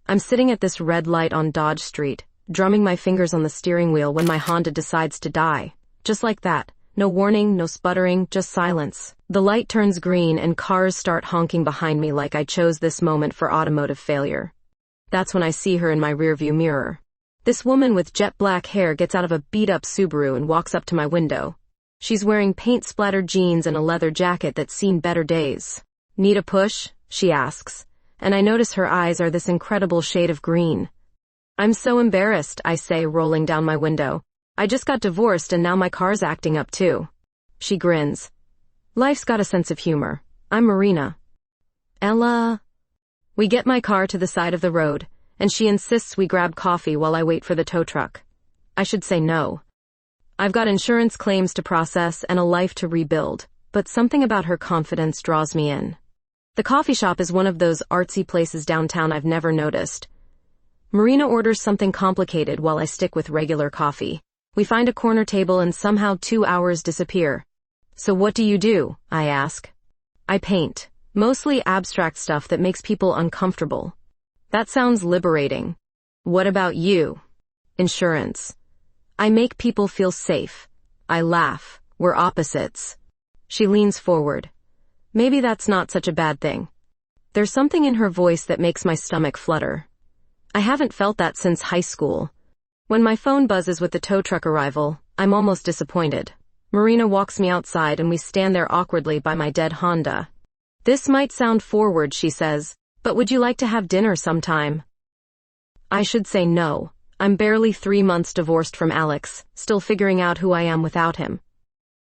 I'm sitting at this red light on Dodge Street, drumming my fingers on the steering wheel when my Honda decides to die. Just like that. No warning, no sputtering, just silence. The light turns green and cars start honking behind me like I chose this moment for automotive failure. That's when I see her in my rearview mirror. This woman with jet black hair gets out of a beat-up Subaru and walks up to my window. She's wearing paint-splattered jeans and a leather jacket that's seen better days. "Need a push?" she asks, and I notice her eyes are this incredible shade of green. "I'm so embarrassed," I say, rolling down my window. "I just got divorced and now my car's acting up too." She grins. Life's got a sense of humor. I'm Marina. "Ella." We get my car to the side of the road, and she insists we grab coffee while I wait for the tow truck. I should say no. I've got insurance claims to process and a life to rebuild, but something about her confidence draws me in. The coffee shop is one of those artsy places downtown I've never noticed. Marina orders something complicated while I stick with regular coffee. We find a corner table and somehow 2 hours disappear. "So what do you do?" I ask. "I paint. Mostly abstract stuff that makes people uncomfortable." "That sounds liberating." "What about you?" "Insurance. I make people feel safe." I laugh. We're opposites. She leans forward. Maybe that's not such a bad thing. There's something in her voice that makes my stomach flutter. I haven't felt that since high school. When my phone buzzes with the tow truck arrival, I'm almost disappointed. Marina walks me outside and we stand there awkwardly by my dead Honda. "This might sound forward," she says, "but would you like to have dinner sometime?" I should say no. I'm barely 3 months divorced from Alex, still figuring out who I am without him.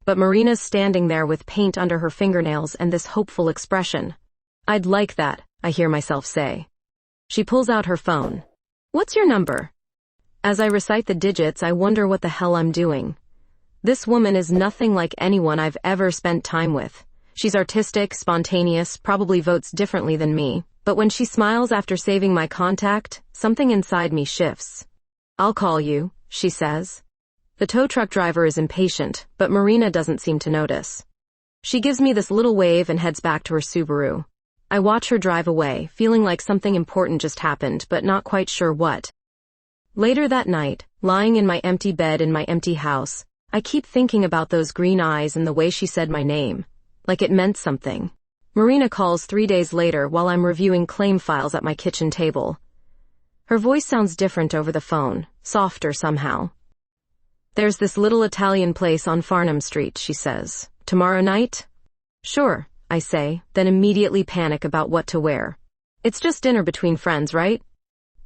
But Marina's standing there with paint under her fingernails and this hopeful expression. "I'd like that," I hear myself say. She pulls out her phone. "What's your number?" As I recite the digits, I wonder what the hell I'm doing. This woman is nothing like anyone I've ever spent time with. She's artistic, spontaneous, probably votes differently than me, but when she smiles after saving my contact, something inside me shifts. "I'll call you," she says. The tow truck driver is impatient, but Marina doesn't seem to notice. She gives me this little wave and heads back to her Subaru. I watch her drive away, feeling like something important just happened, but not quite sure what. Later that night, lying in my empty bed in my empty house, I keep thinking about those green eyes and the way she said my name. Like it meant something. Marina calls 3 days later while I'm reviewing claim files at my kitchen table. Her voice sounds different over the phone, softer somehow. "There's this little Italian place on Farnham Street," she says. "Tomorrow night?" "Sure," I say, then immediately panic about what to wear. "It's just dinner between friends, right?"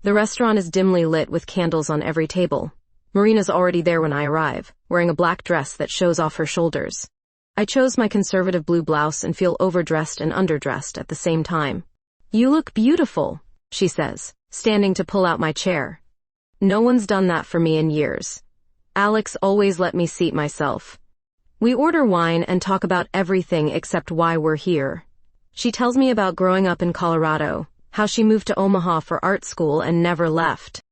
The restaurant is dimly lit with candles on every table. Marina's already there when I arrive, wearing a black dress that shows off her shoulders. I chose my conservative blue blouse and feel overdressed and underdressed at the same time. "You look beautiful," she says, standing to pull out my chair. No one's done that for me in years. Alex always let me seat myself. We order wine and talk about everything except why we're here. She tells me about growing up in Colorado, how she moved to Omaha for art school and never left.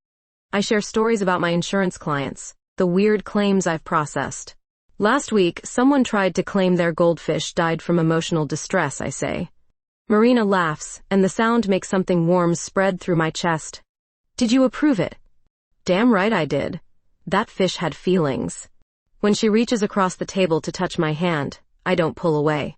I share stories about my insurance clients, the weird claims I've processed. "Last week, someone tried to claim their goldfish died from emotional distress," I say. Marina laughs, and the sound makes something warm spread through my chest. "Did you approve it?" "Damn right I did. That fish had feelings." When she reaches across the table to touch my hand, I don't pull away.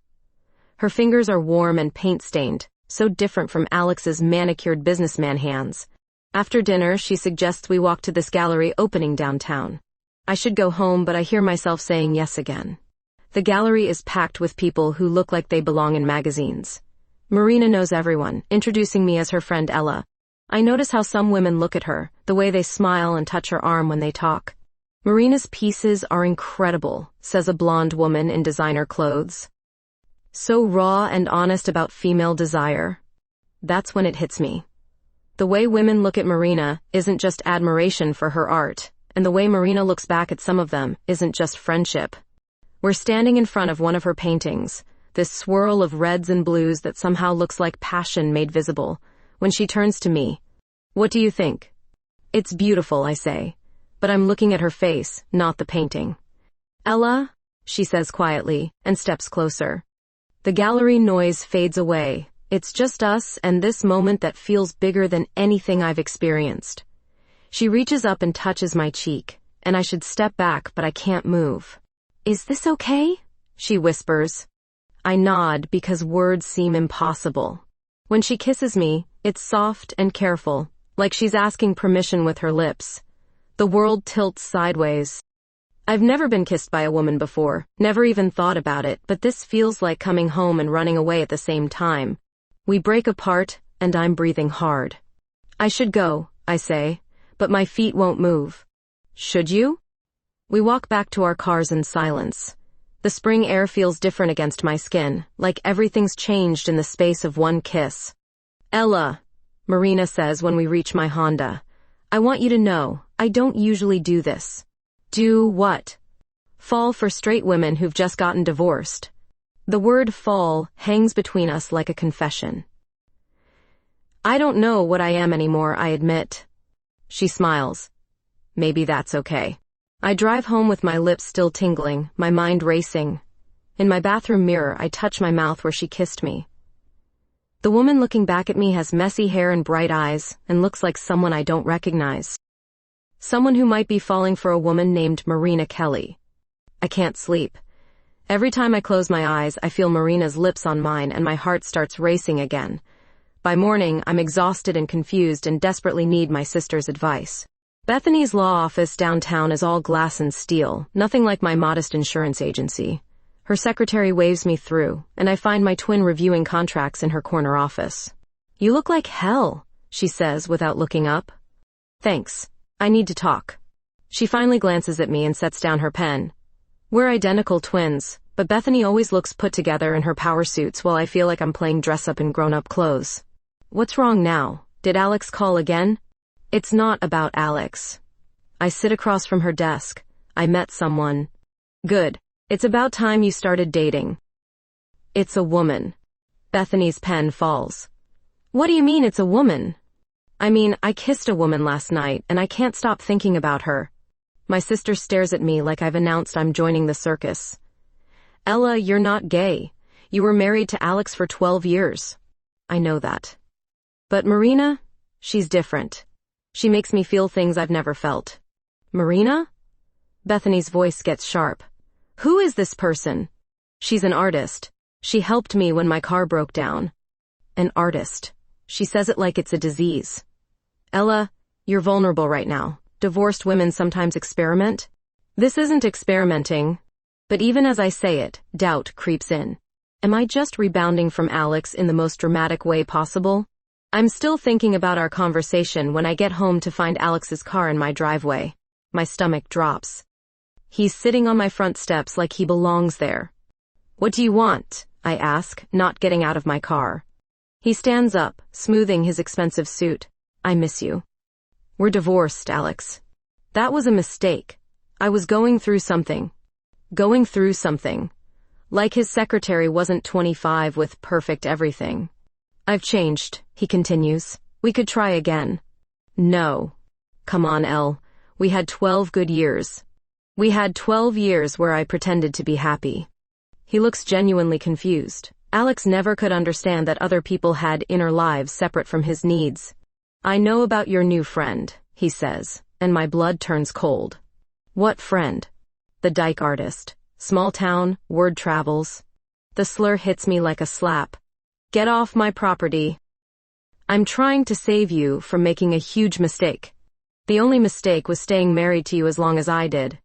Her fingers are warm and paint-stained, so different from Alex's manicured businessman hands. After dinner, she suggests we walk to this gallery opening downtown. I should go home, but I hear myself saying yes again. The gallery is packed with people who look like they belong in magazines. Marina knows everyone, introducing me as her friend Ella. I notice how some women look at her, the way they smile and touch her arm when they talk. "Marina's pieces are incredible," says a blonde woman in designer clothes. So raw and honest about female desire. That's when it hits me. The way women look at Marina isn't just admiration for her art, and the way Marina looks back at some of them isn't just friendship. We're standing in front of one of her paintings, this swirl of reds and blues that somehow looks like passion made visible, when she turns to me. "What do you think?" "It's beautiful," I say, but I'm looking at her face, not the painting. "Ella," she says quietly, and steps closer. The gallery noise fades away, It's just us and this moment that feels bigger than anything I've experienced. She reaches up and touches my cheek, and I should step back, but I can't move. Is this okay? She whispers. I nod because words seem impossible. When she kisses me, it's soft and careful, like she's asking permission with her lips. The world tilts sideways. I've never been kissed by a woman before, never even thought about it, but this feels like coming home and running away at the same time. We break apart, and I'm breathing hard. I should go, I say, but my feet won't move. Should you? We walk back to our cars in silence. The spring air feels different against my skin, like everything's changed in the space of one kiss. Ella, Marina says when we reach my Honda, I want you to know, I don't usually do this. Do what? Fall for straight women who've just gotten divorced. The word fall hangs between us like a confession. I don't know what I am anymore, I admit. She smiles. Maybe that's okay. I drive home with my lips still tingling, my mind racing. In my bathroom mirror, I touch my mouth where she kissed me. The woman looking back at me has messy hair and bright eyes, and looks like someone I don't recognize. Someone who might be falling for a woman named Marina Kelly. I can't sleep. Every time I close my eyes, I feel Marina's lips on mine and my heart starts racing again. By morning, I'm exhausted and confused and desperately need my sister's advice. Bethany's law office downtown is all glass and steel, nothing like my modest insurance agency. Her secretary waves me through, and I find my twin reviewing contracts in her corner office. You look like hell, she says without looking up. Thanks. I need to talk. She finally glances at me and sets down her pen. We're identical twins, but Bethany always looks put together in her power suits while I feel like I'm playing dress-up in grown-up clothes. What's wrong now? Did Alex call again? It's not about Alex. I sit across from her desk. I met someone. Good. It's about time you started dating. It's a woman. Bethany's pen falls. What do you mean it's a woman? I mean, I kissed a woman last night, and I can't stop thinking about her. My sister stares at me like I've announced I'm joining the circus. Ella, you're not gay. You were married to Alex for 12 years. I know that. But Marina? She's different. She makes me feel things I've never felt. Marina? Bethany's voice gets sharp. Who is this person? She's an artist. She helped me when my car broke down. An artist. She says it like it's a disease. Ella, you're vulnerable right now. Divorced women sometimes experiment. This isn't experimenting. But even as I say it, doubt creeps in. Am I just rebounding from Alex in the most dramatic way possible? I'm still thinking about our conversation when I get home to find Alex's car in my driveway. My stomach drops. He's sitting on my front steps like he belongs there. What do you want? I ask, not getting out of my car. He stands up, smoothing his expensive suit. I miss you. We're divorced, Alex. That was a mistake. I was going through something. Like his secretary wasn't 25 with perfect everything. I've changed, he continues. We could try again. No. Come on, Elle. We had 12 good years. We had 12 years where I pretended to be happy. He looks genuinely confused. Alex never could understand that other people had inner lives separate from his needs. I know about your new friend, he says, and my blood turns cold. What friend? The dyke artist. Small town, word travels. The slur hits me like a slap. Get off my property. I'm trying to save you from making a huge mistake. The only mistake was staying married to you as long as I did.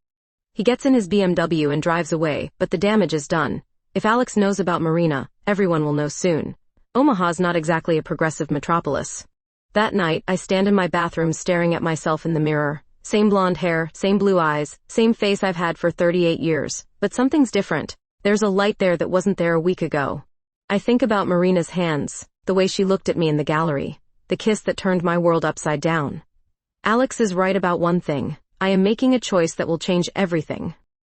He gets in his BMW and drives away, but the damage is done. If Alex knows about Marina, everyone will know soon. Omaha's not exactly a progressive metropolis. That night, I stand in my bathroom staring at myself in the mirror. Same blonde hair, same blue eyes, same face I've had for 38 years. But something's different. There's a light there that wasn't there a week ago. I think about Marina's hands, the way she looked at me in the gallery, the kiss that turned my world upside down. Alex is right about one thing. I am making a choice that will change everything.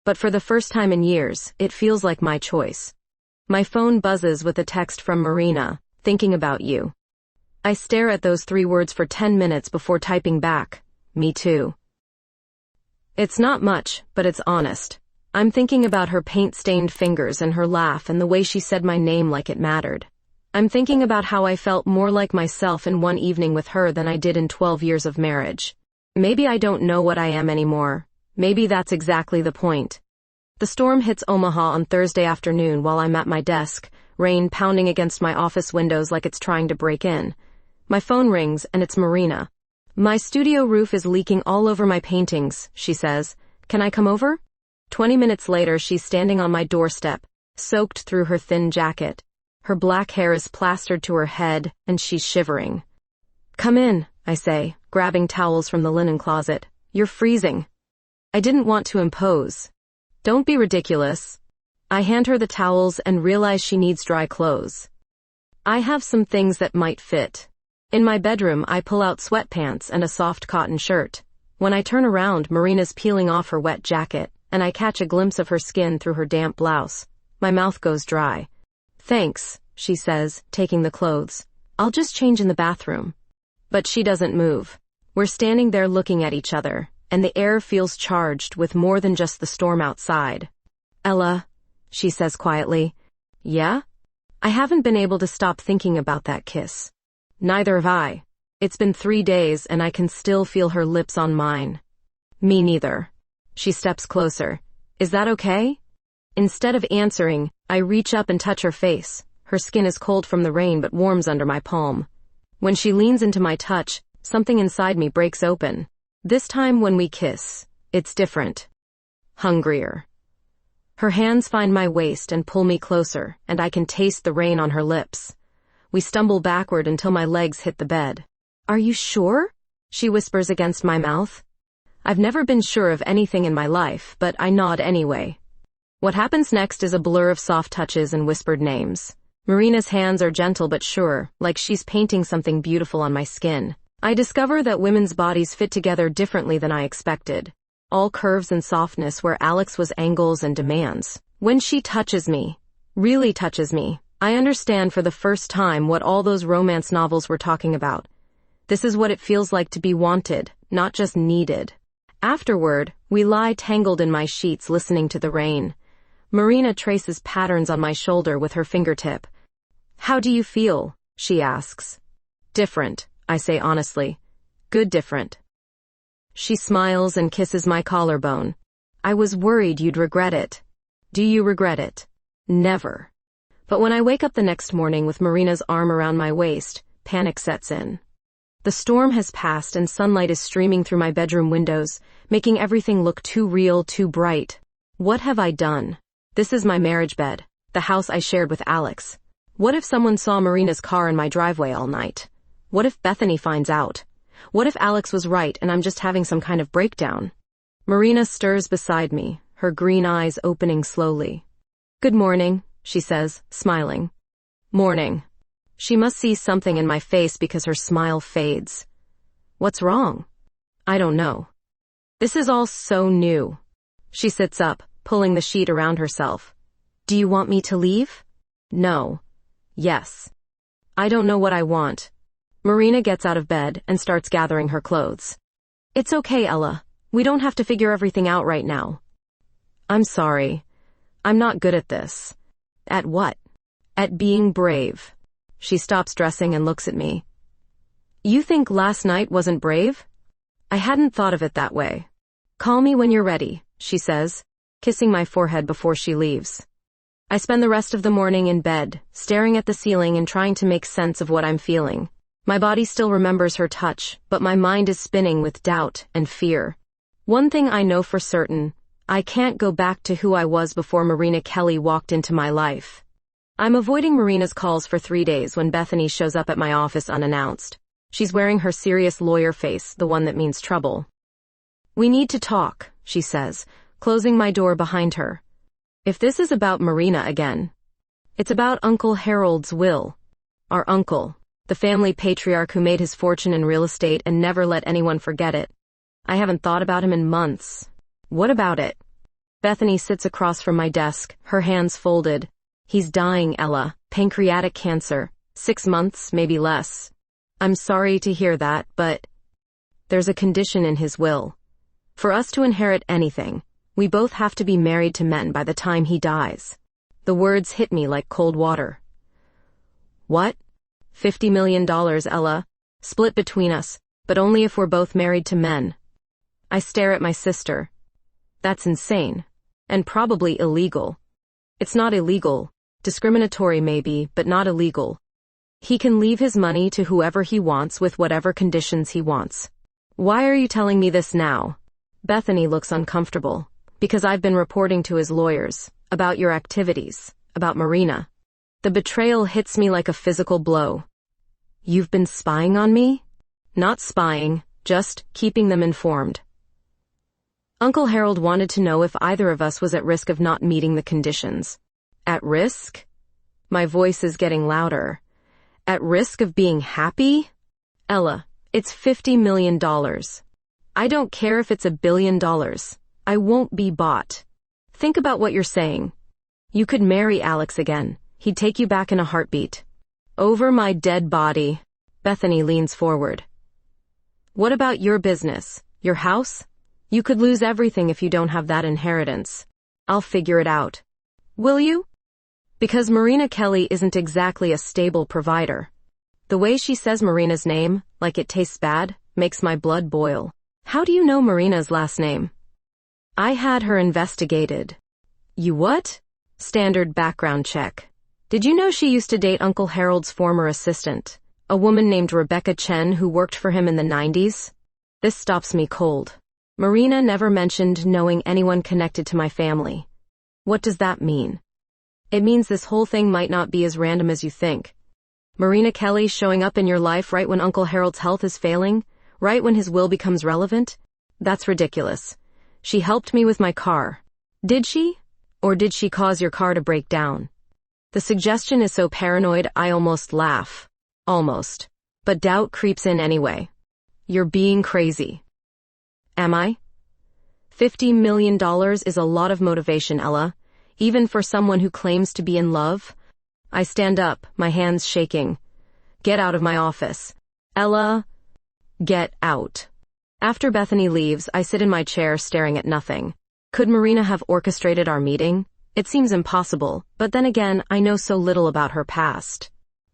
But for the first time in years, it feels like my choice. My phone buzzes with a text from Marina, thinking about you. I stare at those 3 words for 10 minutes before typing back, me too. It's not much, but it's honest. I'm thinking about her paint-stained fingers and her laugh and the way she said my name like it mattered. I'm thinking about how I felt more like myself in one evening with her than I did in 12 years of marriage. Maybe I don't know what I am anymore. Maybe that's exactly the point. The storm hits Omaha on Thursday afternoon while I'm at my desk, rain pounding against my office windows like it's trying to break in. My phone rings and it's Marina. My studio roof is leaking all over my paintings, she says. Can I come over? 20 minutes later, she's standing on my doorstep, soaked through her thin jacket. Her black hair is plastered to her head, and she's shivering. Come in, I say, grabbing towels from the linen closet. You're freezing. I didn't want to impose. Don't be ridiculous. I hand her the towels and realize she needs dry clothes. I have some things that might fit. In my bedroom, I pull out sweatpants and a soft cotton shirt. When I turn around, Marina's peeling off her wet jacket, and I catch a glimpse of her skin through her damp blouse. My mouth goes dry. Thanks, she says, taking the clothes. I'll just change in the bathroom. But she doesn't move. We're standing there looking at each other, and the air feels charged with more than just the storm outside. Ella, she says quietly. Yeah? I haven't been able to stop thinking about that kiss. Neither have I. It's been 3 days and I can still feel her lips on mine. Me neither. She steps closer. Is that okay? Instead of answering, I reach up and touch her face. Her skin is cold from the rain but warms under my palm. When she leans into my touch, something inside me breaks open. This time when we kiss, it's different. Hungrier. Her hands find my waist and pull me closer, and I can taste the rain on her lips. We stumble backward until my legs hit the bed. Are you sure? She whispers against my mouth. I've never been sure of anything in my life, but I nod anyway. What happens next is a blur of soft touches and whispered names. Marina's hands are gentle but sure, like she's painting something beautiful on my skin. I discover that women's bodies fit together differently than I expected. All curves and softness where Alex was angles and demands. When she touches me, really touches me, I understand for the first time what all those romance novels were talking about. This is what it feels like to be wanted, not just needed. Afterward, we lie tangled in my sheets listening to the rain. Marina traces patterns on my shoulder with her fingertip. How do you feel? She asks. Different, I say honestly. Good different. She smiles and kisses my collarbone. I was worried you'd regret it. Do you regret it? Never. But when I wake up the next morning with Marina's arm around my waist, panic sets in. The storm has passed and sunlight is streaming through my bedroom windows, making everything look too real, too bright. What have I done? This is my marriage bed, the house I shared with Alex. What if someone saw Marina's car in my driveway all night? What if Bethany finds out? What if Alex was right and I'm just having some kind of breakdown? Marina stirs beside me, her green eyes opening slowly. Good morning, she says, smiling. Morning. She must see something in my face because her smile fades. What's wrong? I don't know. This is all so new. She sits up, pulling the sheet around herself. Do you want me to leave? No. Yes. I don't know what I want. Marina gets out of bed and starts gathering her clothes. It's okay, Ella. We don't have to figure everything out right now. I'm sorry. I'm not good at this. At what? At being brave. She stops dressing and looks at me. You think last night wasn't brave? I hadn't thought of it that way. Call me when you're ready, she says, kissing my forehead before she leaves. I spend the rest of the morning in bed, staring at the ceiling and trying to make sense of what I'm feeling. My body still remembers her touch, but my mind is spinning with doubt and fear. One thing I know for certain, I can't go back to who I was before Marina Kelly walked into my life. I'm avoiding Marina's calls for 3 days when Bethany shows up at my office unannounced. She's wearing her serious lawyer face, the one that means trouble. We need to talk, she says, closing my door behind her. If this is about Marina again, it's about Uncle Harold's will. Our uncle, the family patriarch who made his fortune in real estate and never let anyone forget it. I haven't thought about him in months. What about it? Bethany sits across from my desk, her hands folded. He's dying, Ella. Pancreatic cancer. 6 months, maybe less. I'm sorry to hear that, but there's a condition in his will. For us to inherit anything, we both have to be married to men by the time he dies. The words hit me like cold water. What? $50 million, Ella. Split between us, but only if we're both married to men. I stare at my sister. That's insane. And probably illegal. It's not illegal. Discriminatory maybe, but not illegal. He can leave his money to whoever he wants with whatever conditions he wants. Why are you telling me this now? Bethany looks uncomfortable. Because I've been reporting to his lawyers. About your activities. About Marina. The betrayal hits me like a physical blow. You've been spying on me? Not spying, just keeping them informed. Uncle Harold wanted to know if either of us was at risk of not meeting the conditions. At risk? My voice is getting louder. At risk of being happy? Ella, it's $50 million. I don't care if it's $1 billion. I won't be bought. Think about what you're saying. You could marry Alex again. He'd take you back in a heartbeat. Over my dead body. Bethany leans forward. What about your business? Your house? You could lose everything if you don't have that inheritance. I'll figure it out. Will you? Because Marina Kelly isn't exactly a stable provider. The way she says Marina's name, like it tastes bad, makes my blood boil. How do you know Marina's last name? I had her investigated. You what? Standard background check. Did you know she used to date Uncle Harold's former assistant, a woman named Rebecca Chen who worked for him in the 90s? This stops me cold. Marina never mentioned knowing anyone connected to my family. What does that mean? It means this whole thing might not be as random as you think. Marina Kelly showing up in your life right when Uncle Harold's health is failing, right when his will becomes relevant? That's ridiculous. She helped me with my car. Did she? Or did she cause your car to break down? The suggestion is so paranoid I almost laugh. Almost. But doubt creeps in anyway. You're being crazy. Am I? $50 million is a lot of motivation, Ella, even for someone who claims to be in love. I stand up, my hands shaking. Get out of my office. Ella, get out. After Bethany leaves, I sit in my chair staring at nothing. Could Marina have orchestrated our meeting? It seems impossible, but then again, I know so little about her past.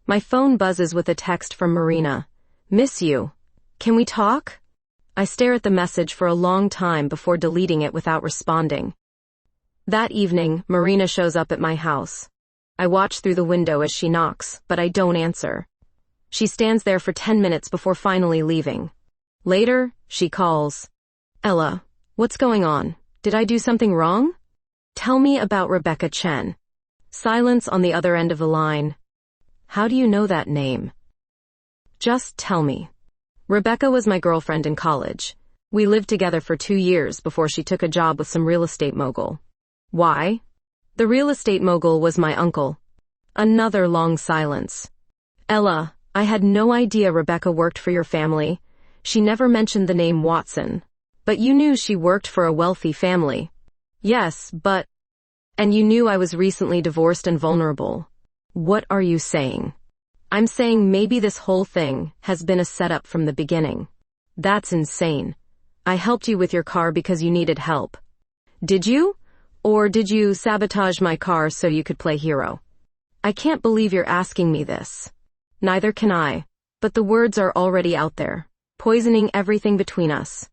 My phone buzzes with a text from Marina. Miss you. Can we talk? I stare at the message for a long time before deleting it without responding. That evening, Marina shows up at my house. I watch through the window as she knocks, but I don't answer. She stands there for 10 minutes before finally leaving. Later, she calls. Ella, what's going on? Did I do something wrong? Tell me about Rebecca Chen. Silence on the other end of the line. How do you know that name? Just tell me. Rebecca was my girlfriend in college. We lived together for 2 years before she took a job with some real estate mogul. Why? The real estate mogul was my uncle. Another long silence. Ella, I had no idea Rebecca worked for your family. She never mentioned the name Watson. But you knew she worked for a wealthy family. Yes, but... And you knew I was recently divorced and vulnerable. What are you saying? I'm saying maybe this whole thing has been a setup from the beginning. That's insane. I helped you with your car because you needed help. Did you? Or did you sabotage my car so you could play hero? I can't believe you're asking me this. Neither can I. But the words are already out there, poisoning everything between us.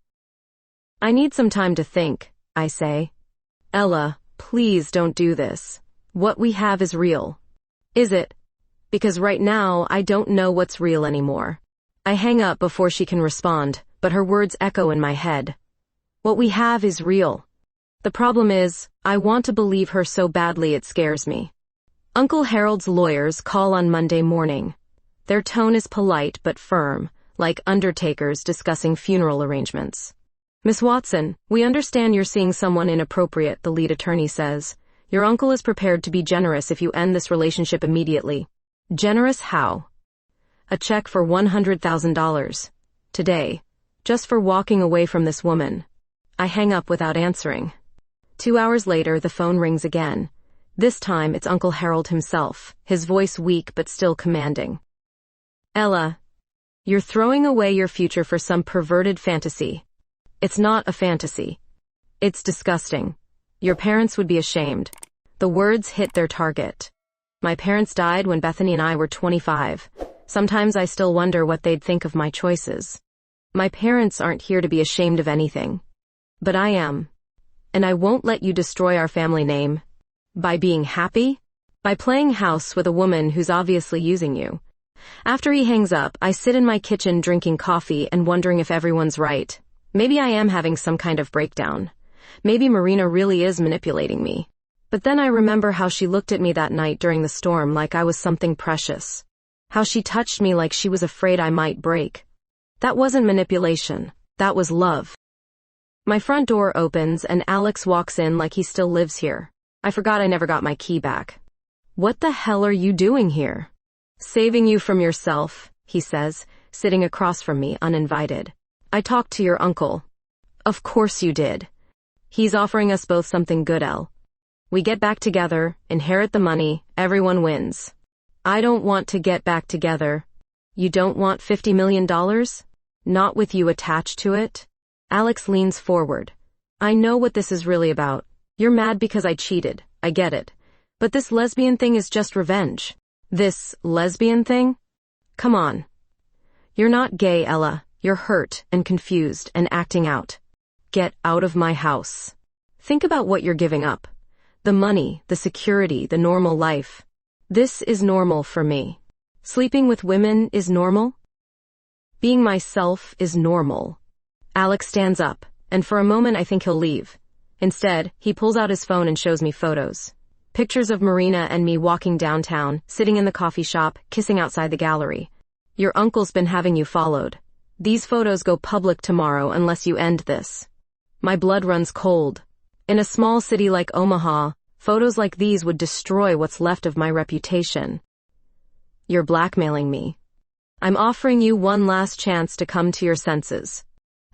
I need some time to think, I say. Ella, please don't do this. What we have is real. Is it? Because right now, I don't know what's real anymore. I hang up before she can respond, but her words echo in my head. What we have is real. The problem is, I want to believe her so badly it scares me. Uncle Harold's lawyers call on Monday morning. Their tone is polite but firm, like undertakers discussing funeral arrangements. Miss Watson, we understand you're seeing someone inappropriate, the lead attorney says. Your uncle is prepared to be generous if you end this relationship immediately. Generous how? A check for $100,000. Today. Just for walking away from this woman. I hang up without answering. 2 hours later, the phone rings again. This time, it's Uncle Harold himself, his voice weak but still commanding. Ella, you're throwing away your future for some perverted fantasy. It's not a fantasy. It's disgusting. Your parents would be ashamed. The words hit their target. My parents died when Bethany and I were 25. Sometimes I still wonder what they'd think of my choices. My parents aren't here to be ashamed of anything. But I am. And I won't let you destroy our family name. By being happy? By playing house with a woman who's obviously using you. After he hangs up, I sit in my kitchen drinking coffee and wondering if everyone's right. Maybe I am having some kind of breakdown. Maybe Marina really is manipulating me. But then I remember how she looked at me that night during the storm like I was something precious. How she touched me like she was afraid I might break. That wasn't manipulation. That was love. My front door opens and Alex walks in like he still lives here. I forgot I never got my key back. What the hell are you doing here? Saving you from yourself, he says, sitting across from me uninvited. I talked to your uncle. Of course you did. He's offering us both something good, Elle. We get back together, inherit the money, everyone wins. I don't want to get back together. You don't want $50 million? Not with you attached to it? Alex leans forward. I know what this is really about. You're mad because I cheated. I get it. But this lesbian thing is just revenge. This lesbian thing? Come on. You're not gay, Ella. You're hurt and confused and acting out. Get out of my house. Think about what you're giving up. The money, the security, the normal life. This is normal for me. Sleeping with women is normal. Being myself is normal. Alex stands up, and for a moment I think he'll leave. Instead, he pulls out his phone and shows me photos. Pictures of Marina and me walking downtown, sitting in the coffee shop, kissing outside the gallery. Your uncle's been having you followed. These photos go public tomorrow unless you end this. My blood runs cold. In a small city like Omaha, photos like these would destroy what's left of my reputation. You're blackmailing me. I'm offering you one last chance to come to your senses.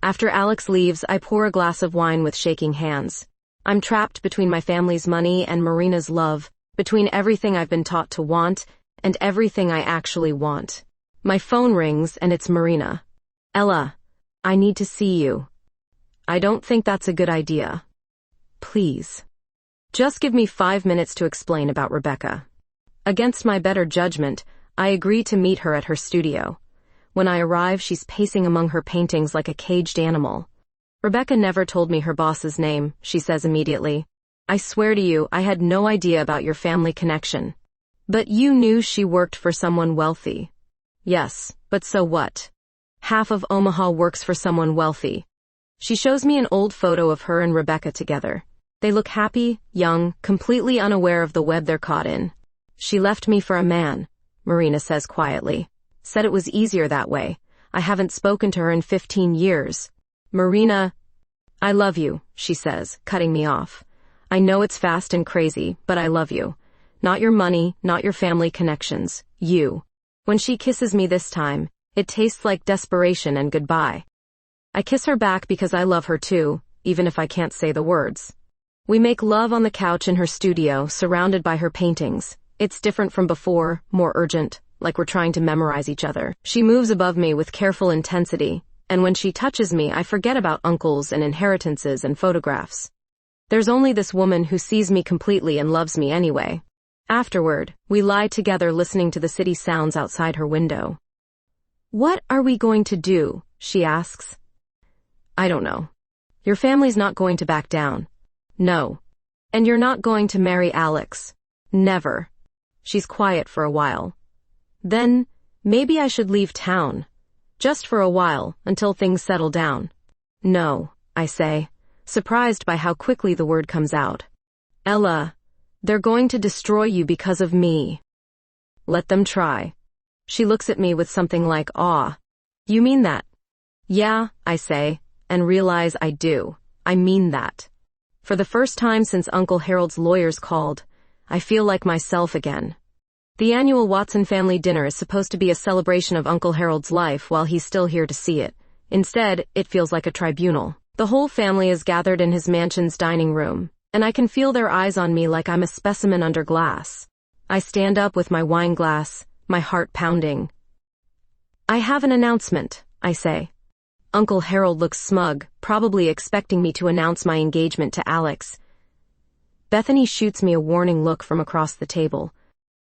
After Alex leaves, I pour a glass of wine with shaking hands. I'm trapped between my family's money and Marina's love, between everything I've been taught to want and everything I actually want. My phone rings and it's Marina. Ella, I need to see you. I don't think that's a good idea. Please. Just give me 5 minutes to explain about Rebecca. Against my better judgment, I agree to meet her at her studio. When I arrive, she's pacing among her paintings like a caged animal. Rebecca never told me her boss's name, she says immediately. I swear to you, I had no idea about your family connection. But you knew she worked for someone wealthy. Yes, but so what? Half of Omaha works for someone wealthy. She shows me an old photo of her and Rebecca together. They look happy, young, completely unaware of the web they're caught in. She left me for a man, Marina says quietly. Said it was easier that way. I haven't spoken to her in 15 years. Marina, I love you, she says, cutting me off. I know it's fast and crazy, but I love you. Not your money, not your family connections. You. When she kisses me this time, it tastes like desperation and goodbye. I kiss her back because I love her too, even if I can't say the words. We make love on the couch in her studio, surrounded by her paintings. It's different from before, more urgent, like we're trying to memorize each other. She moves above me with careful intensity, and when she touches me, I forget about uncles and inheritances and photographs. There's only this woman who sees me completely and loves me anyway. Afterward, we lie together listening to the city sounds outside her window. What are we going to do? She asks. I don't know. Your family's not going to back down. No. And you're not going to marry Alex. Never. She's quiet for a while. Then, maybe I should leave town. Just for a while, until things settle down. No, I say, surprised by how quickly the word comes out. Ella, they're going to destroy you because of me. Let them try. She looks at me with something like awe. You mean that? Yeah, I say, and realize I do. I mean that. For the first time since Uncle Harold's lawyers called, I feel like myself again. The annual Watson family dinner is supposed to be a celebration of Uncle Harold's life while he's still here to see it. Instead, it feels like a tribunal. The whole family is gathered in his mansion's dining room, and I can feel their eyes on me like I'm a specimen under glass. I stand up with my wine glass, my heart pounding. I have an announcement, I say. Uncle Harold looks smug, probably expecting me to announce my engagement to Alex. Bethany shoots me a warning look from across the table.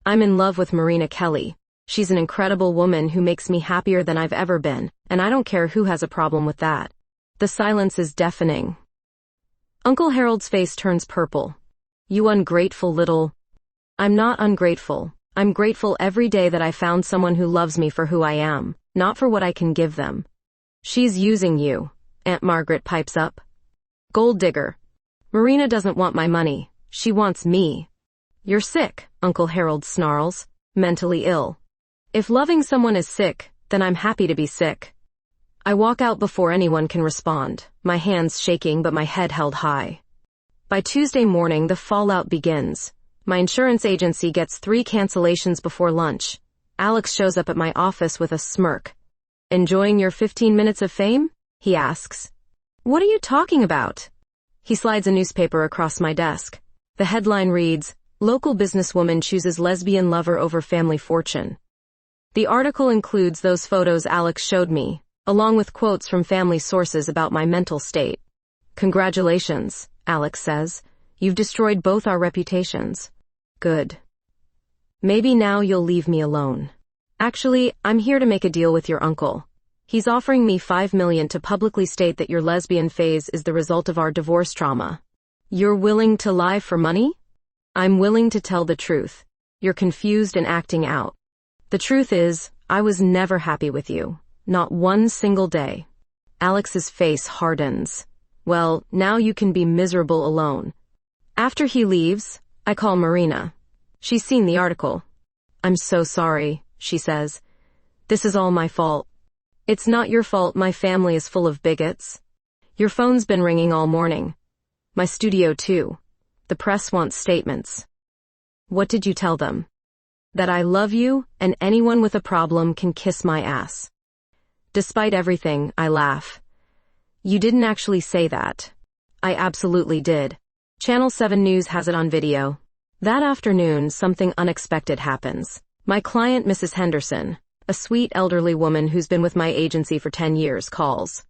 I'm in love with Marina Kelly. She's an incredible woman who makes me happier than I've ever been, and I don't care who has a problem with that. The silence is deafening. Uncle Harold's face turns purple. You ungrateful little... I'm not ungrateful. I'm grateful every day that I found someone who loves me for who I am, not for what I can give them. She's using you, Aunt Margaret pipes up. Gold digger. Marina doesn't want my money. She wants me. You're sick, Uncle Harold snarls. Mentally ill. If loving someone is sick, then I'm happy to be sick. I walk out before anyone can respond, my hands shaking but my head held high. By Tuesday morning, the fallout begins. My insurance agency gets 3 cancellations before lunch. Alex shows up at my office with a smirk. Enjoying your 15 minutes of fame? He asks. What are you talking about? He slides a newspaper across my desk. The headline reads, Local businesswoman chooses lesbian lover over family fortune. The article includes those photos Alex showed me, along with quotes from family sources about my mental state. Congratulations, Alex says. You've destroyed both our reputations. Good. Maybe now you'll leave me alone. Actually, I'm here to make a deal with your uncle. He's offering me $5 million to publicly state that your lesbian phase is the result of our divorce trauma. You're willing to lie for money? I'm willing to tell the truth. You're confused and acting out. The truth is, I was never happy with you. Not one single day. Alex's face hardens. Well, now you can be miserable alone. After he leaves, I call Marina. She's seen the article. I'm so sorry, she says. This is all my fault. It's not your fault my family is full of bigots. Your phone's been ringing all morning. My studio too. The press wants statements. What did you tell them? That I love you, and anyone with a problem can kiss my ass. Despite everything, I laugh. You didn't actually say that. I absolutely did. Channel 7 News has it on video. That afternoon, something unexpected happens. My client, Mrs. Henderson, a sweet elderly woman who's been with my agency for 10 years, calls.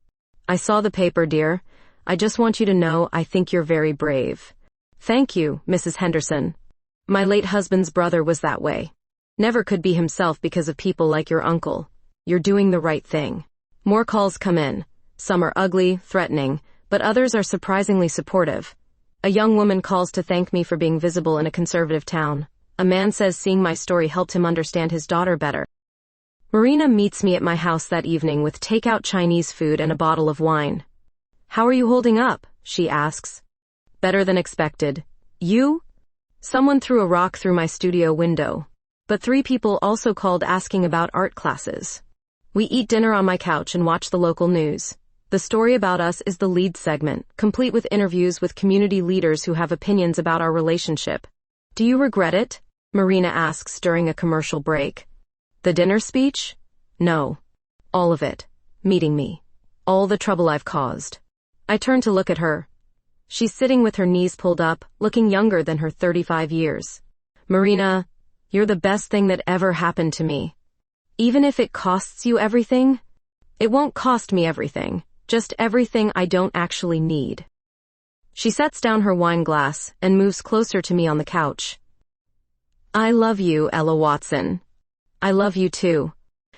I saw the paper, dear. I just want you to know I think you're very brave. Thank you, Mrs. Henderson. My late husband's brother was that way. Never could be himself because of people like your uncle. You're doing the right thing. More calls come in. Some are ugly, threatening, but others are surprisingly supportive. A young woman calls to thank me for being visible in a conservative town. A man says seeing my story helped him understand his daughter better. Marina meets me at my house that evening with takeout Chinese food and a bottle of wine. How are you holding up? She asks. Better than expected. You? Someone threw a rock through my studio window. But 3 people also called asking about art classes. We eat dinner on my couch and watch the local news. The story about us is the lead segment, complete with interviews with community leaders who have opinions about our relationship. Do you regret it? Marina asks during a commercial break. The dinner speech? No. All of it. Meeting me. All the trouble I've caused. I turn to look at her. She's sitting with her knees pulled up, looking younger than her 35 years. Marina, you're the best thing that ever happened to me. Even if it costs you everything, it won't cost me everything, just everything I don't actually need. She sets down her wine glass and moves closer to me on the couch. I love you, Ella Watson. I love you too.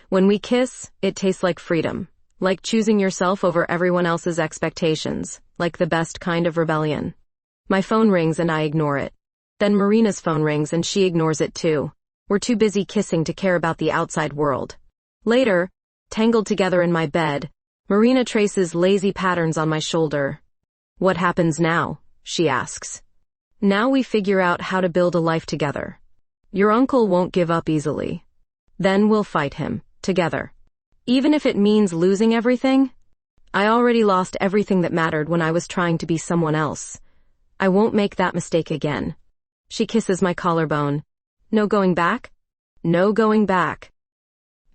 When we kiss, it tastes like freedom. Like choosing yourself over everyone else's expectations, like the best kind of rebellion. My phone rings and I ignore it. Then Marina's phone rings and she ignores it too. We're too busy kissing to care about the outside world. Later, tangled together in my bed, Marina traces lazy patterns on my shoulder. What happens now? She asks. Now we figure out how to build a life together. Your uncle won't give up easily. Then we'll fight him, together. Even if it means losing everything? I already lost everything that mattered when I was trying to be someone else. I won't make that mistake again. She kisses my collarbone. No going back? No going back.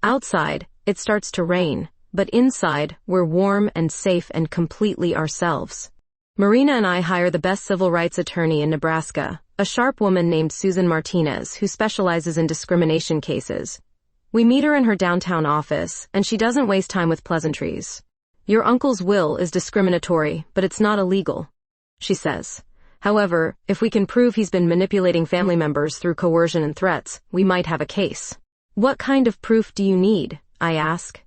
Outside, it starts to rain, but inside, we're warm and safe and completely ourselves. Marina and I hire the best civil rights attorney in Nebraska, a sharp woman named Susan Martinez who specializes in discrimination cases. We meet her in her downtown office, and she doesn't waste time with pleasantries. Your uncle's will is discriminatory, but it's not illegal, she says. However, if we can prove he's been manipulating family members through coercion and threats, we might have a case. What kind of proof do you need? I ask.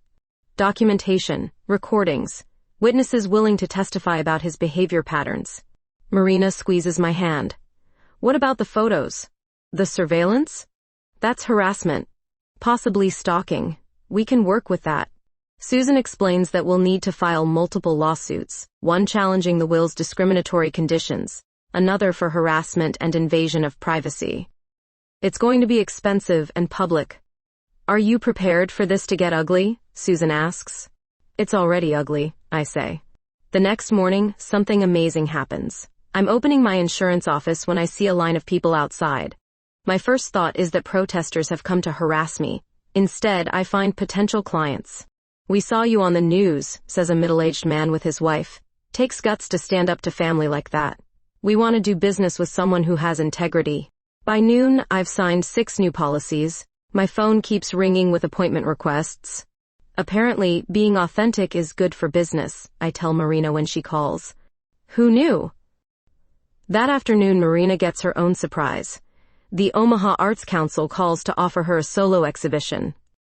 Documentation, recordings, witnesses willing to testify about his behavior patterns. Marina squeezes my hand. What about the photos? The surveillance? That's harassment. Possibly stalking. We can work with that. Susan explains that we'll need to file multiple lawsuits, one challenging the will's discriminatory conditions, another for harassment and invasion of privacy. It's going to be expensive and public. Are you prepared for this to get ugly? Susan asks. It's already ugly, I say. The next morning, something amazing happens. I'm opening my insurance office when I see a line of people outside. My first thought is that protesters have come to harass me. Instead, I find potential clients. We saw you on the news, says a middle-aged man with his wife. Takes guts to stand up to family like that. We want to do business with someone who has integrity. By noon, I've signed 6 new policies. My phone keeps ringing with appointment requests. Apparently, being authentic is good for business, I tell Marina when she calls. Who knew? That afternoon, Marina gets her own surprise. The Omaha Arts Council calls to offer her a solo exhibition.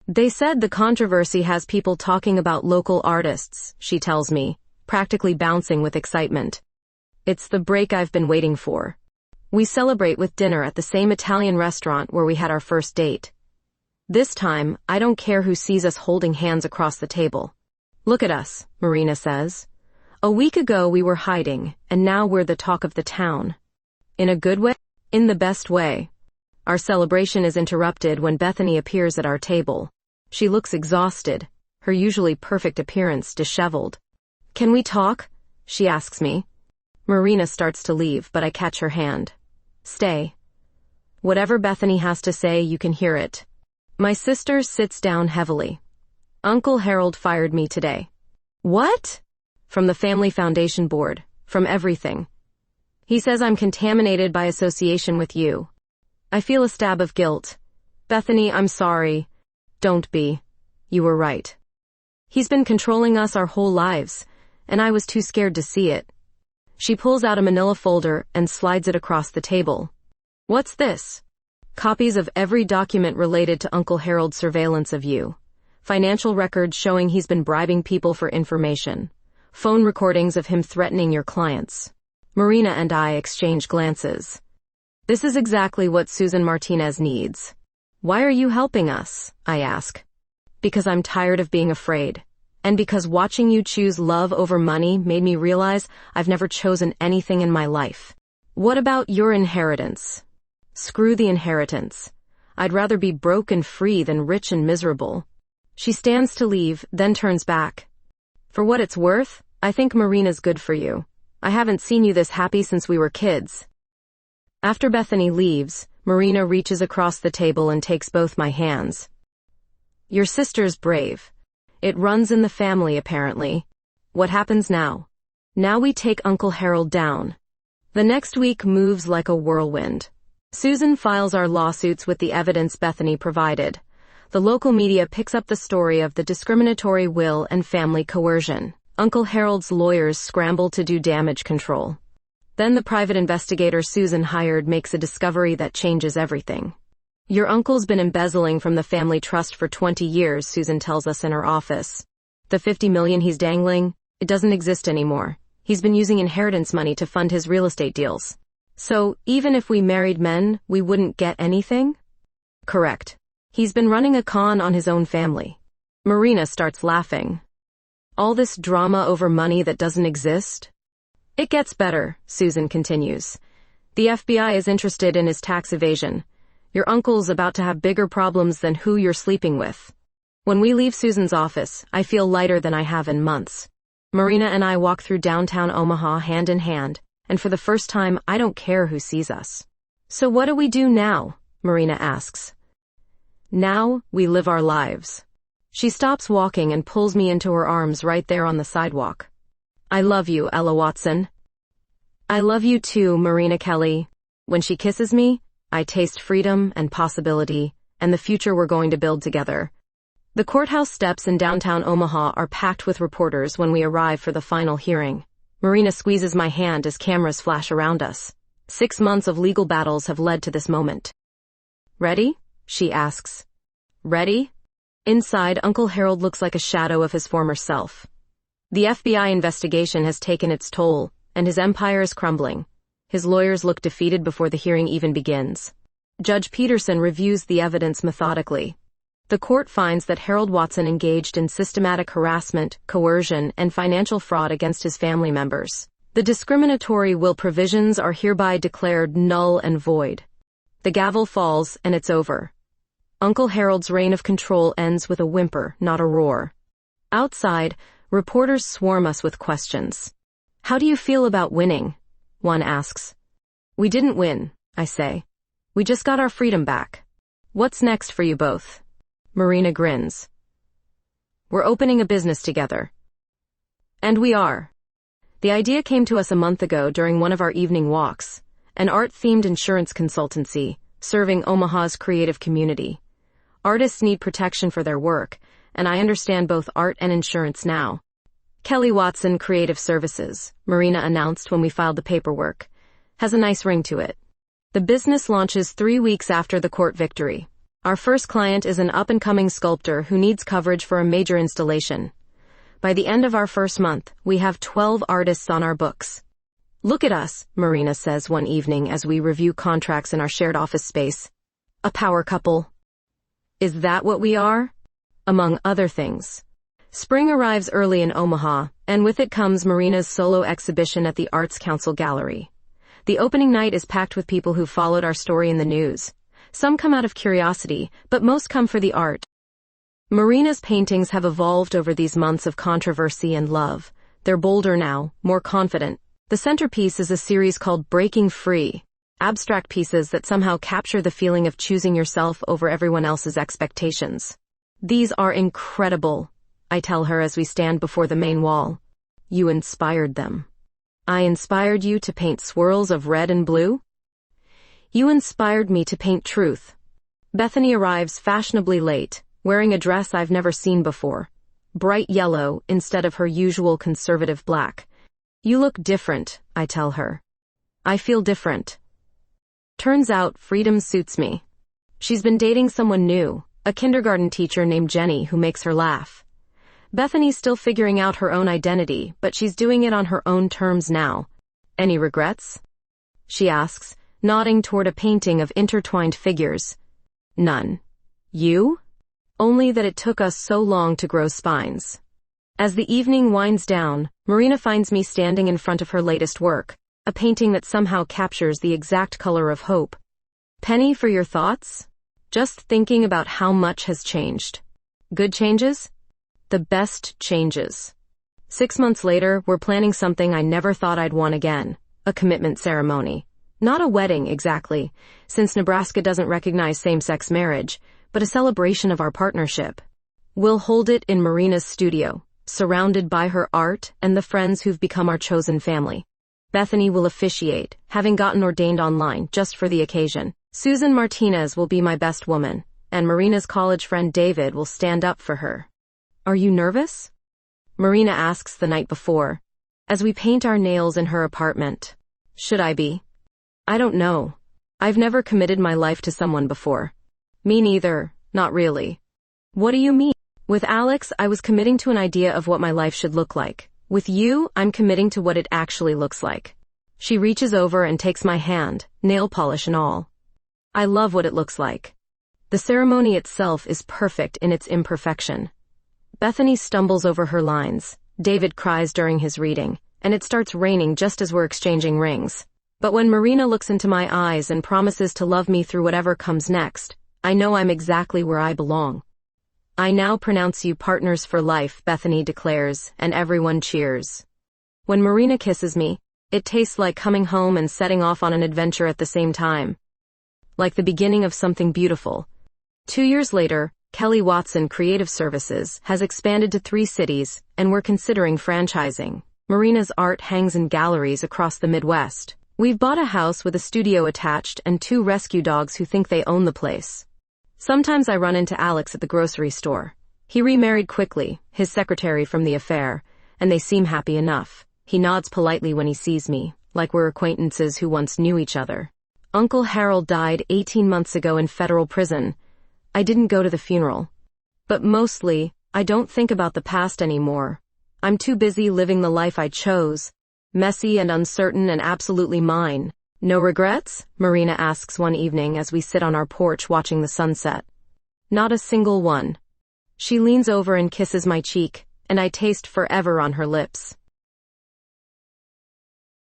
They said the controversy has people talking about local artists, she tells me, practically bouncing with excitement. It's the break I've been waiting for. We celebrate with dinner at the same Italian restaurant where we had our first date. This time, I don't care who sees us holding hands across the table. Look at us, Marina says. A week ago we were hiding, and now we're the talk of the town. In a good way? In the best way. Our celebration is interrupted when Bethany appears at our table. She looks exhausted, her usually perfect appearance disheveled. Can we talk? She asks me. Marina starts to leave, but I catch her hand. Stay. Whatever Bethany has to say, you can hear it. My sister sits down heavily. Uncle Harold fired me today. What? From the Family Foundation Board, from everything. He says I'm contaminated by association with you. I feel a stab of guilt. Bethany, I'm sorry. Don't be. You were right. He's been controlling us our whole lives, and I was too scared to see it. She pulls out a manila folder and slides it across the table. What's this? Copies of every document related to Uncle Harold's surveillance of you. Financial records showing he's been bribing people for information. Phone recordings of him threatening your clients. Marina and I exchange glances. This is exactly what Susan Martinez needs. Why are you helping us? I ask. Because I'm tired of being afraid. And because watching you choose love over money made me realize I've never chosen anything in my life. What about your inheritance? Screw the inheritance. I'd rather be broke and free than rich and miserable. She stands to leave, then turns back. For what it's worth, I think Marina's good for you. I haven't seen you this happy since we were kids. After Bethany leaves, Marina reaches across the table and takes both my hands. Your sister's brave. It runs in the family, apparently. What happens now? Now we take Uncle Harold down. The next week moves like a whirlwind. Susan files our lawsuits with the evidence Bethany provided. The local media picks up the story of the discriminatory will and family coercion. Uncle Harold's lawyers scramble to do damage control. Then the private investigator Susan hired makes a discovery that changes everything. Your uncle's been embezzling from the family trust for 20 years, Susan tells us in her office. The $50 million he's dangling, it doesn't exist anymore. He's been using inheritance money to fund his real estate deals. So, even if we married men, we wouldn't get anything? Correct. He's been running a con on his own family. Marina starts laughing. All this drama over money that doesn't exist? It gets better, Susan continues. The FBI is interested in his tax evasion. Your uncle's about to have bigger problems than who you're sleeping with. When we leave Susan's office, I feel lighter than I have in months. Marina and I walk through downtown Omaha hand in hand, and for the first time, I don't care who sees us. So what do we do now? Marina asks. Now, we live our lives. She stops walking and pulls me into her arms right there on the sidewalk. I love you, Ella Watson. I love you too, Marina Kelly. When she kisses me, I taste freedom and possibility, and the future we're going to build together. The courthouse steps in downtown Omaha are packed with reporters when we arrive for the final hearing. Marina squeezes my hand as cameras flash around us. 6 months of legal battles have led to this moment. Ready? She asks. Ready? Inside, Uncle Harold looks like a shadow of his former self. The FBI investigation has taken its toll, and his empire is crumbling. His lawyers look defeated before the hearing even begins. Judge Peterson reviews the evidence methodically. The court finds that Harold Watson engaged in systematic harassment, coercion, and financial fraud against his family members. The discriminatory will provisions are hereby declared null and void. The gavel falls, and it's over. Uncle Harold's reign of control ends with a whimper, not a roar. Outside, reporters swarm us with questions. How do you feel about winning? One asks. We didn't win, I say. We just got our freedom back. What's next for you both? Marina grins. We're opening a business together. And we are. The idea came to us a month ago during one of our evening walks, an art-themed insurance consultancy, serving Omaha's creative community. Artists need protection for their work, and I understand both art and insurance now. Kelly Watson Creative Services, Marina announced when we filed the paperwork. Has a nice ring to it. The business launches 3 weeks after the court victory. Our first client is an up-and-coming sculptor who needs coverage for a major installation. By the end of our first month, we have 12 artists on our books. Look at us, Marina says one evening as we review contracts in our shared office space. A power couple. Is that what we are? Among other things. Spring arrives early in Omaha, and with it comes Marina's solo exhibition at the Arts Council Gallery. The opening night is packed with people who followed our story in the news. Some come out of curiosity, but most come for the art. Marina's paintings have evolved over these months of controversy and love. They're bolder now, more confident. The centerpiece is a series called Breaking Free, abstract pieces that somehow capture the feeling of choosing yourself over everyone else's expectations. These are incredible, I tell her as we stand before the main wall. You inspired them. I inspired you to paint swirls of red and blue? You inspired me to paint truth. Bethany arrives fashionably late, wearing a dress I've never seen before. Bright yellow instead of her usual conservative black. You look different, I tell her. I feel different. Turns out freedom suits me. She's been dating someone new, a kindergarten teacher named Jenny who makes her laugh. Bethany's still figuring out her own identity, but she's doing it on her own terms now. Any regrets? She asks, nodding toward a painting of intertwined figures. None. You? Only that it took us so long to grow spines. As the evening winds down, Marina finds me standing in front of her latest work, a painting that somehow captures the exact color of hope. Penny, for your thoughts? Just thinking about how much has changed. Good changes? The best changes. 6 months later, we're planning something I never thought I'd want again, a commitment ceremony. Not a wedding, exactly, since Nebraska doesn't recognize same-sex marriage, but a celebration of our partnership. We'll hold it in Marina's studio, surrounded by her art and the friends who've become our chosen family. Bethany will officiate, having gotten ordained online just for the occasion. Susan Martinez will be my best woman, and Marina's college friend David will stand up for her. Are you nervous? Marina asks the night before, as we paint our nails in her apartment. Should I be? I don't know. I've never committed my life to someone before. Me neither, not really. What do you mean? With Alex, I was committing to an idea of what my life should look like. With you, I'm committing to what it actually looks like. She reaches over and takes my hand, nail polish and all. I love what it looks like. The ceremony itself is perfect in its imperfection. Bethany stumbles over her lines. David cries during his reading, and it starts raining just as we're exchanging rings. But when Marina looks into my eyes and promises to love me through whatever comes next, I know I'm exactly where I belong. I now pronounce you partners for life, Bethany declares, and everyone cheers. When Marina kisses me, it tastes like coming home and setting off on an adventure at the same time. Like the beginning of something beautiful. 2 years later, Kelly Watson Creative Services has expanded to 3 cities, and we're considering franchising. Marina's art hangs in galleries across the Midwest. We've bought a house with a studio attached and 2 rescue dogs who think they own the place. Sometimes I run into Alex at the grocery store. He remarried quickly, his secretary from the affair, and they seem happy enough. He nods politely when he sees me, like we're acquaintances who once knew each other. Uncle Harold died 18 months ago in federal prison. I didn't go to the funeral. But mostly, I don't think about the past anymore. I'm too busy living the life I chose. Messy and uncertain and absolutely mine. No regrets? Marina asks one evening as we sit on our porch watching the sunset. Not a single one. She leans over and kisses my cheek, and I taste forever on her lips.